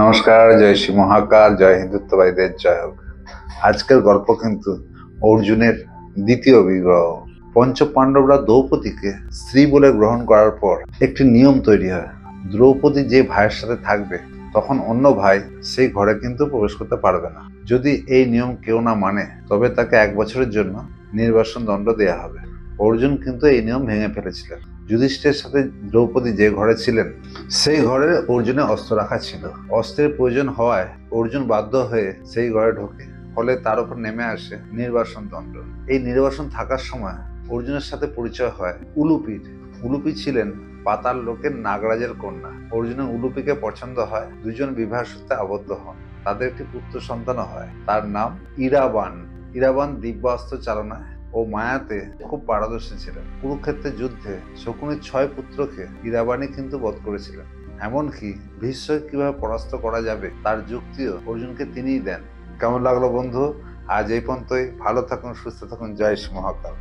নমস্কার, জয় শ্রী মহাকাল, জয় হিন্দুত্ববাদীদের জয় হোক। আজকের গল্প কিন্তু অর্জুনের দ্বিতীয় বিবাহ। পঞ্চ পাণ্ডবরা দ্রৌপদীকে স্ত্রী বলে গ্রহণ করার পর একটি নিয়ম তৈরি হয়। দ্রৌপদী যে ভাইয়ের সাথে থাকবে তখন অন্য ভাই সেই ঘরে কিন্তু প্রবেশ করতে পারবে না। যদি এই নিয়ম কেউ না মানে তবে তাকে 1 বছরের জন্য নির্বাসন দণ্ড দেওয়া হবে। অর্জুন কিন্তু এই নিয়ম ভেঙে ফেলেছিলেন। যুধিষ্ঠিরের সাথে দ্রৌপদী যে ঘরে ছিলেন সেই ঘরে অর্জুনের অস্ত্র রাখা ছিল। অস্ত্রের প্রয়োজন হওয়ায় অর্জুন বাধ্য হয়ে সেই ঘরে ঢোকে, ফলে তার উপর নেমে আসে নির্বাসন দণ্ড। এই নির্বাসন থাকার সময় অর্জুনের সাথে পরিচয় হয় উলুপির। উলুপি ছিলেন পাতাল লোকের নাগরাজের কন্যা। অর্জুনের উলুপিকে পছন্দ হয়, দুজন বিবাহ সূত্রে আবদ্ধ হন। তাদের একটি পুত্র সন্তানও হয়, তার নাম ইরাবান। ইরাবান দিব্যাস্ত্র চালনায় ও মায়াতে খুব পারদর্শী ছিলেন। কুরুক্ষেত্রের যুদ্ধে শকুনির 6 পুত্রকে ইরাবানী কিন্তু বধ করেছিলেন। এমনকি ভীষ্মকে কিভাবে পরাস্ত করা যাবে তার যুক্তিও অর্জুনকে তিনিই দেন। কেমন লাগলো বন্ধু? আজ এই পর্যন্তই। ভালো থাকুন, সুস্থ থাকুন। জয় শ্রী মহাকাল।